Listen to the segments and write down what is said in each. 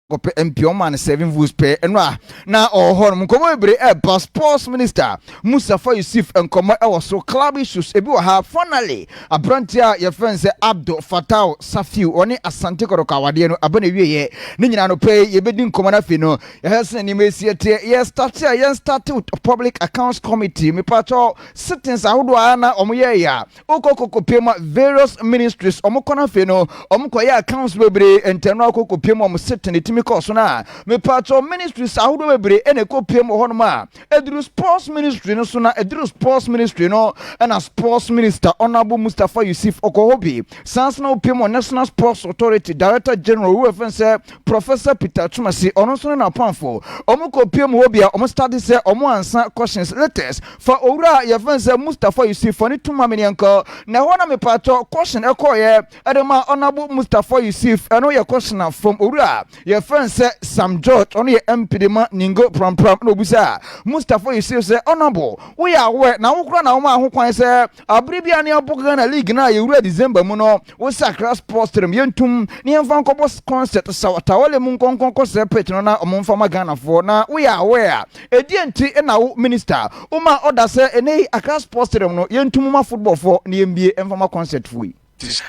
Kope MP 7 votes per enwa na ohon mkomo ebre sports minister Mustapha Yussif enkomo e so club issues ebi wa ha finally abrantia ye friend Abdul Fatau Safiu oni Asante Koroka wade no abana wieye ne nyina no pay ye bedi nkomo na fe no ye hesen ni mesietie ye start with public accounts committee me pato sittings ahodo ana omoye ya okokopema various ministries omokona fe no omokoye accounts bebre enteno okokopema omsitting because na me pato ministries ahodo bebre ene kopiem honoma edru sports ministry no so na edru sports ministry no na sports minister honorable Mustapha Yussif okohobi sans na opiem national sports authority director general who say Professor Peter Twumasi ono so na panfo omo kopiem hobi a omo study say omo answer questions letters for owura ye say Mustapha Yussif oni tumameni anko na hona me pato question ekoye edema honorable Mustapha Yussif eno ye question from owura ye say Sam George on your MP dema ningo pram no busa Mustapha Yussif say honorable we are aware na wokra na woma ho kwan say abribia ne aboga na league na yewura December mu no wo sakra sports term yentum ne emfa nkobo concert sawata wale mu nkonkon se page no na omomfa magana fo na we are aware edienti na wo minister uma order say ene akra sports term no yentum ma football for ne mbie emfa ma concert fo.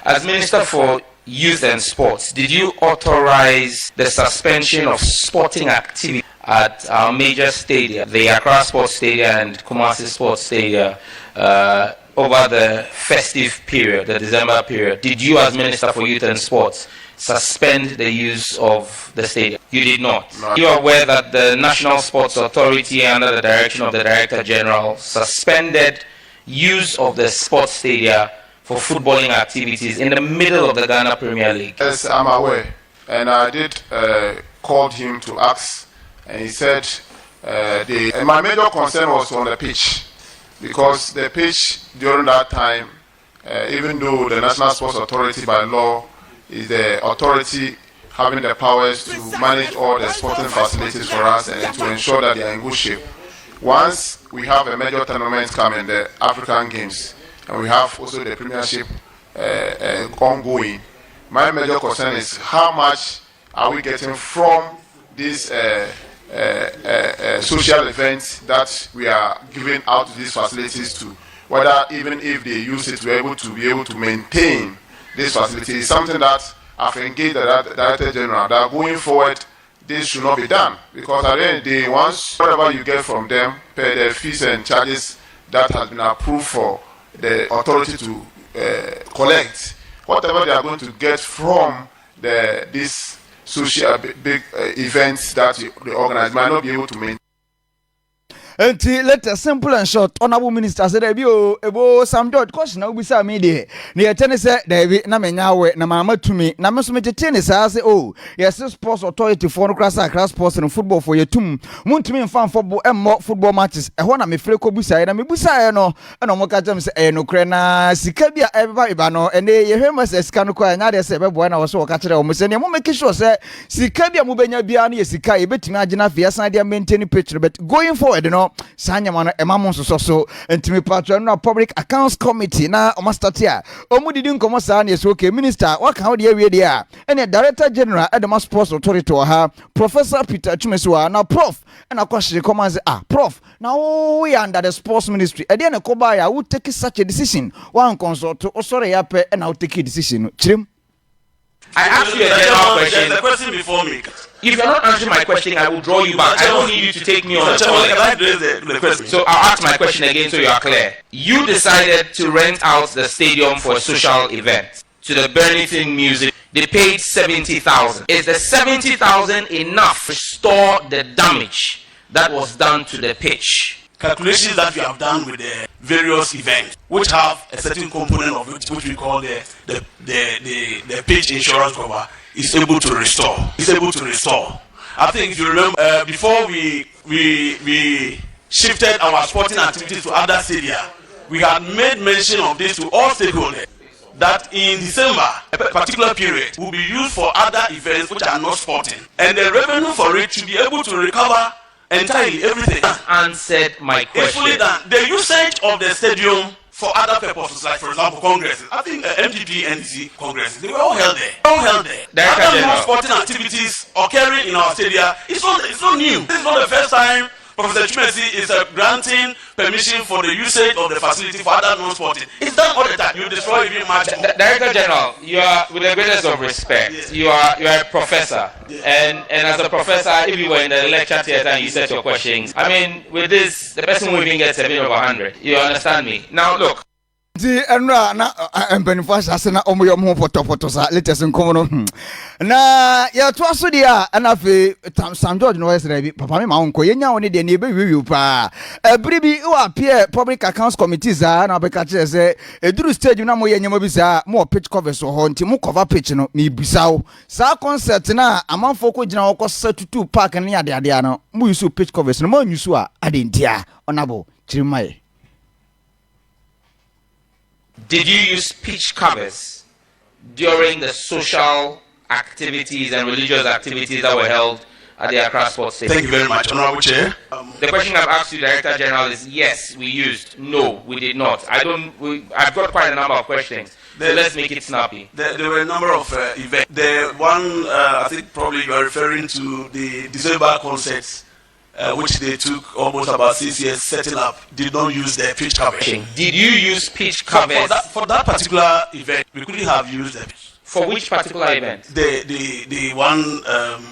As Minister for Youth and Sports, did you authorize the suspension of sporting activity at our major stadia, the Accra Sports Stadium and Twumasi Sports Stadium, over the festive period, the December period? Did you, as Minister for Youth and Sports, suspend the use of the stadium? You did not. No. You are aware that the National Sports Authority, under the direction of the Director General, suspended use of the sports stadium for footballing activities in the middle of the Ghana Premier League? Yes, I'm aware. And I did call him to ask, and he said and my major concern was on the pitch, because the pitch during that time, even though the National Sports Authority by law is the authority having the powers to manage all the sporting facilities for us and to ensure that they are in good shape. Once we have a major tournament coming, the African Games, and we have also the Premiership ongoing, my major concern is how much are we getting from these social events that we are giving out to these facilities to, whether even if they use it, we're able to maintain this facility. It's something that I've engaged the Director General that going forward this should not be done, because at the end of the day, once whatever you get from them, pay the fees and charges that has been approved for the authority to collect, whatever they are going to get from these social big events that they organize might not be able to maintain. Enti let a simple and short. Honorable Minister said ebo Sam George question na ubisa me de na ye tene se David na menyawe na mama tumi na me so me tene sa say oh yes sports authority for no class sports and football for yetum muntumi mfa football emmo football matches e ho na me freko busa na me busa no na mo ka jam say no kre na sika bia eba no ene ye hwema se sika no kwa nya de se bebo na wo so ka kire o mo se ne mo make sure say sika bia mo benya bia na ye sika ye betumi agina fe yasan de maintain picture, but going forward no sanyama no emamo so ntimi patron na public accounts committee na o mastatia omudidi nkomo sa na yeso okay minister waka ho de awie de a ene director general edema sports authority ha Professor Peter Twumasi wa na prof na kwahye command prof now we under the sports ministry e de na ko ba ya wo take such a decision one consult o sore ya pe na wo take decision chirem. I asked you a general question. The question before me. If you're not answering my question, I will draw you back. I don't need you to take me on a toilet. So I'll ask my question again so you are clear. You decided to rent out the stadium for a social event to the Burlington Music. They paid 70,000. Is the 70,000 enough to restore the damage that was done to the pitch? Calculations that we have done with the various events, which have a certain component of it, which we call the pitch insurance cover, is able to restore. It's able to restore. I think if you remember, before we shifted our sporting activities to other stadia, we had made mention of this to all stakeholders, that in December, a particular period will be used for other events which are not sporting, and the revenue for it should be able to recover entirely everything. Answered my question. Fully done. The usage of the stadium for other purposes, like for example, congresses. I think MDP, NDC congresses, they were all held there. Other non-sporting activities occurring in our stadium, it's not new. This is not the first time Professor Twumasi is granting permission for the usage of the facility for other non-sporting. It's done all the time. You destroy even much more. Director General, you are, with the greatest of respect, yes. you are a professor, yes. and as a professor, if you were in the lecture theater and you set your questions, I mean, with this, the person will even get 7 over 100. You understand me? Now look. Ti enra na empenifo asase na omoyo mo potopoto sa latest nkomo no na ya to aso dia na fe Sam George no yesere bi papa me ma wonko yenya woni de na ebe wiwi pa ebiri bi wa appear public accounts committees na be ka kire se eduru stage na mo yenya bi sa mo pitch covers ho nti mo cover pitch no me bisawo sa concert na amanfo ko gina wo ko satutu park ne ade ade no mo use pitch covers no mo nyusu a ade ntia onabo chirimaye. Did you use pitch covers during the social activities and religious activities that were held at the Accra Sports Stadium? Thank you very much, Honorable Chair. The question I've asked you, Director General, is yes, we used. No, we did not. I've got quite a number of questions. So let's make it snappy. There were a number of events. The one, I think probably you are referring to the December concerts. Which they took almost about 6 years setting up, did not use their pitch cover. Did you use pitch covers? For that particular event, we couldn't have used them. For which particular event? The one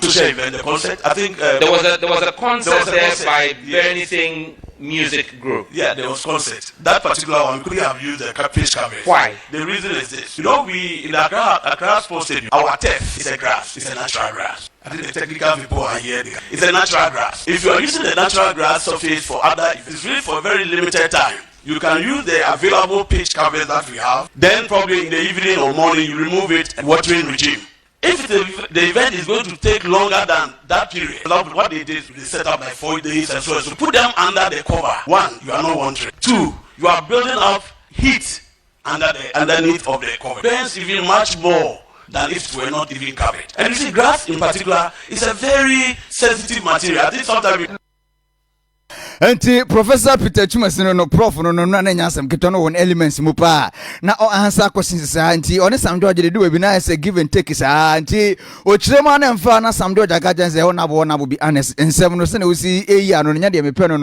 social event, the concert. I think there was a concert by Anything Music Group. Yeah, there was concert. That particular one, we couldn't have used the pitch covers. Why? The reason is this. You know, we in Accra Sports Stadium, our turf is a grass. It's a natural grass. I think the technical people are here. It's a natural grass. If you are using the natural grass surface for other, it's really for a very limited time. You can use the available pitch covers that we have. Then probably in the evening or morning, you remove it and watering regime. If the event is going to take longer than that period, what they did, they set up like 4 days and so on. So put them under the cover. 1, you are not wondering. 2, you are building up heat underneath of the cover. Burns even much more than if it were not even covered. And you see, grass in particular is a very sensitive material. I think sometimes Enti Professor Peter Twumasi no Prof no na nyasem ketono won elements mu pa na o answer questions sa enti one Sam George dey do we na say give and take sa enti o kirema na mfa na Sam George agajan say na bo be honest ensem no se na osi eyi ano nya de mepe no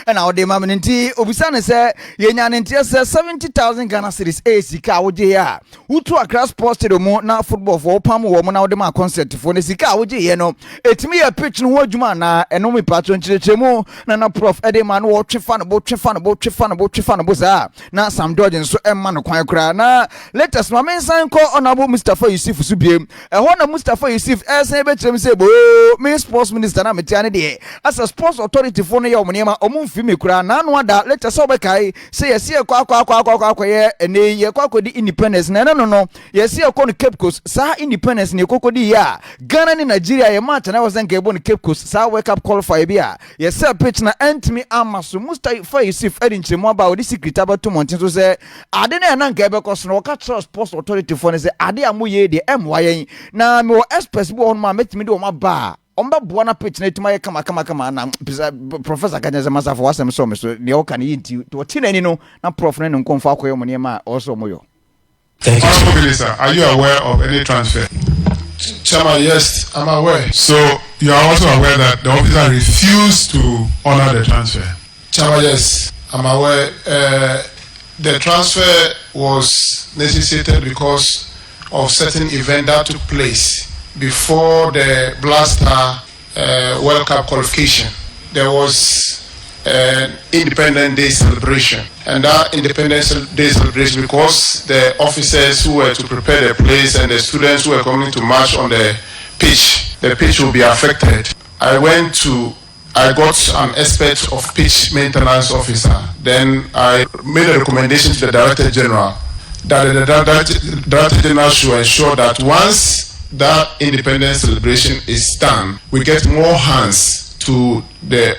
na o de ma me enti obisa ne say yenya ne enti say 70,000 Ghana cedis sika woje ya utu Accra Sports Stadium na football for pam wo mo na o de ma concert for ne sika woje ye no etimi ya pitch no ho adwuma na eno me patron kirechemu na Prof man wo twefa no za na Sam George nso emma no kwan kra na latest ma mensan ko honorable Mustapha Yussif su biem ho na Mustapha Yussif esen be tirem se bo me sports minister na metiane de as a sports authority for no ye omonema omumfi me kra na no ada latest so be kai se yesi akwa ye ene ye kwakodi independence na no yesi akwa no Cape Coast sa independence ne kokodi ya Ghana ni Nigeria ye match na was nke bo no Cape Coast sa wake up qualify bia yesi pitch na entimi amaso Mustapha Yussif edinchemo aba odi secret abato montin so say ade na na nka ebekos no ka trust sports authority for ne say ade amoye de emwayen na me express bo on ma metimi de o ma ba omba boa na pitch na etima ye kama na Professor Kanyaze Mustapha wasem so me so ne o kan yinti to tinani no na prof na nkonfa akoye mo ne ma also moyo. Thank you. Honorable Minister, are you aware of any transfer? Chairman, yes, I'm aware. So you are also aware that the officer refused to honor the transfer. Chairman, yes, I'm aware. The transfer was necessitated because of certain event that took place before the Blaster World Cup qualification. There was an Independence Day celebration, and that Independence Day celebration, because the officers who were to prepare the place and the students who were coming to march on the pitch will be affected. I got an expert of pitch maintenance officer. Then I made a recommendation to the Director General that the Director General should ensure that once that Independence celebration is done, we get more hands to the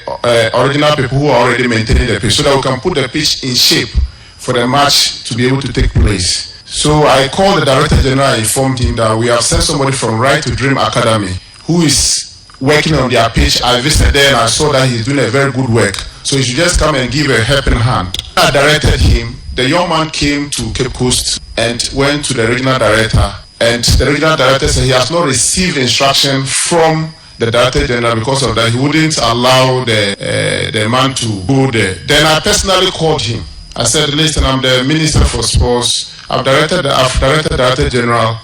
original people who are already maintaining the pitch, so that we can put the pitch in shape for the match to be able to take place. So I called the Director General and informed him that we have sent somebody from Right to Dream Academy who is working on their pitch. I visited there and I saw that he's doing a very good work. So he should just come and give a helping hand. I directed him the young man came to Cape Coast and went to the regional director. And the regional director said he has not received instruction from the Director General. Because of that, he wouldn't allow the man to go there. Then I personally called him. I said, listen, I'm the Minister for Sports. I've directed the Director General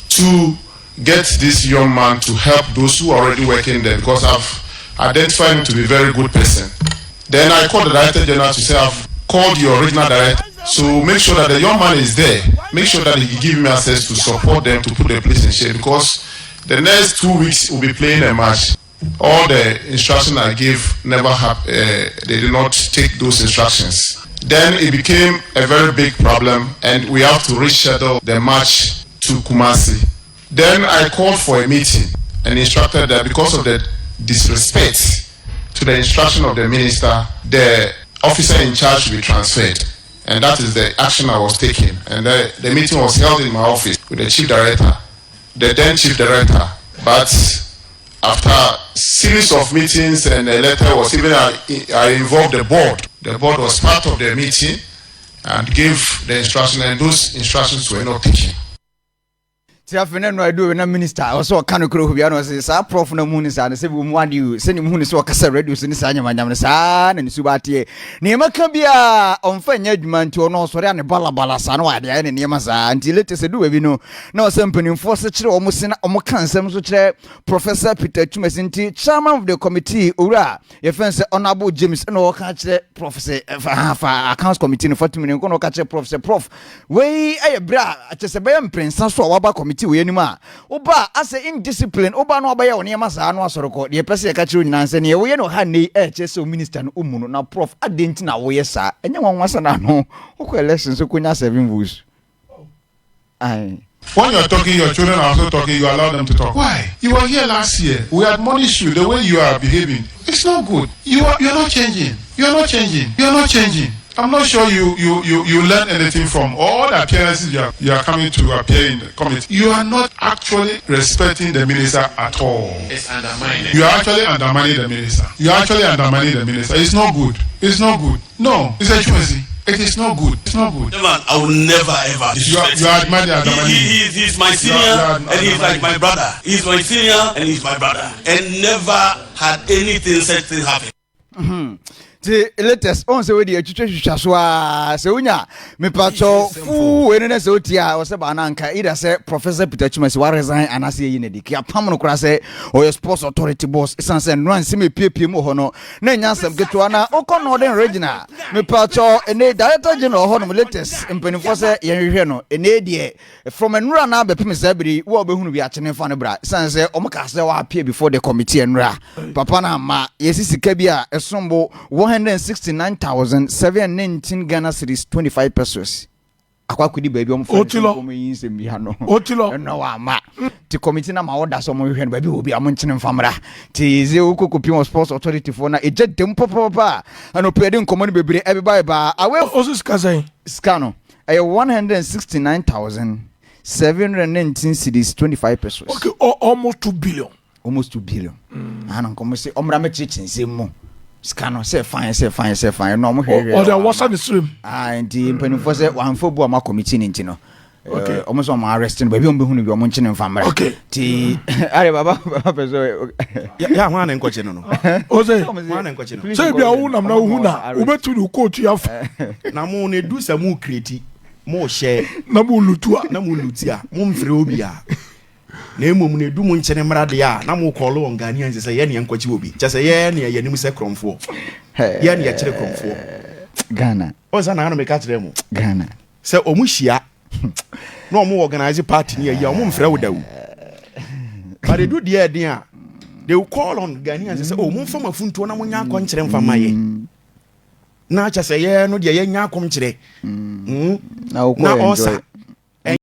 to get this young man to help those who are already working there, because I've identified him to be a very good person. Then I called the Director General to say, I've called your regional director, so make sure that the young man is there. Make sure that he give me access to support them to put the place in shape, because the next 2 weeks we'll be playing a match. All the instructions I gave never happened. They did not take those instructions. Then it became a very big problem, and we have to reschedule the match to Twumasi. Then I called for a meeting and instructed that because of the disrespect to the instruction of the minister, the officer in charge should be transferred. And that is the action I was taking. And the meeting was held in my office with the chief director, the then chief director. But after a series of meetings and a letter was even, I involved the board. The board was part of the meeting and gave the instruction, and those instructions were not taken. Tiafene no ado na minister also kan kro hu bia no say sa prof na mu ni sa na se bu mu ade you se ni mu ni so kasa radio se ni sa nyamanyam ne sa na ni su ba tie ne maka bia onfa nya adwuma nti ono sori ane balabala sa no ade ne ne ma sa nti lete se du we bi no na o sampanin force kire o mu se na o mu kan sam so kire Professor Peter Twumasi nti chairman of the committee owura ye fense honorable James na o kan kire Professor accounts committee no 40 million ko no ka kire Professor Prof we aye bra atese be mprensa so wa ba committee we anima oba as indiscipline oba no oba ye woni ma sa no asoroko de pese ye ka kire nyina nse ne we no ha nei chese minister no umuno na prof adenti na we sa enye wanwasa na no okọ elections so kunya 7 votes. When you're talking, your children are also talking, you allow them to talk. Why? You were here last year. We admonished you the way you are behaving. It's not good. You're not changing. You're not changing. You're not changing. I'm not sure you learn anything from all the appearances you are coming to appear in the committee. You are not actually respecting the minister at all. It's undermining. You are actually undermining the minister. You are actually undermining the minister. It's not good. It's not good. No, it's a Twumasi. It is not good. It's not good. Man, I will never ever. You are admiring. He's my senior and he's like my brother. He's my senior and he's my brother. And never had anything such thing happen. The latest on se we dey twetwetwa so a se unya me pacho fu we ne se otia o se ba na nka ida se Professor Peter Twumasi wa resign anase yi ne dik ya pam no kura se o your sports authority boss isan se no anse me piepie mu ho no na nya nsem keto na okọ no den regional me pacho ene director general ho no latest mpanifo se ye hwehwe no ene die from enura na be pem se biri wo obehunu bi a chene fa no bra isan se o mka se wa appear before the committee enura papa na ma yesisika bi a esombo 169,719 Ghana cedis 25 pesos. Akwa kudi baby omo for yin se bi ha no. Otilo. No wa ma. Ti committee na ma order so mo hwe no baby obi am nchene mfamra. Ti ze okokopi sports authority for na eje dem papa. Ano pede nkomo ne bebre e ba awe osus kazan. Scano. 169,719 cedis 25 pesos. Okay, almost 2 billion. Almost 2 billion. Ana nkomo se omra me chichinse mu. Scano say fine no mo hwe or the what's on the stream and mpanimfo say wanfo bu ama committee nti no okay almost on arresting baby on behunu bi omo nchene mfamra okay ti are baba peso ya hwa na nkwache no oze hwa na nkwache no say bia wu nam na wu na ubetu ni coach ya na mo ne du sa mu create mo share na mo lutua mo mfre obi a na emom ne du mu nchene mrade ya na mo kolo on Ghanaian nse say ye ne nkwachi obi che say ye ne ye nim se kromfo ye ne ye kire kromfo Ghana o sa na no me ka kire mu Ghana say omu hia na omu organize party ne ye omu mfre wodawu but they do the idea they will call on Ghanaians say omu mfa mafunto na mo nya akon kire mfa maye na che say ye no de ye nya akom kire na osa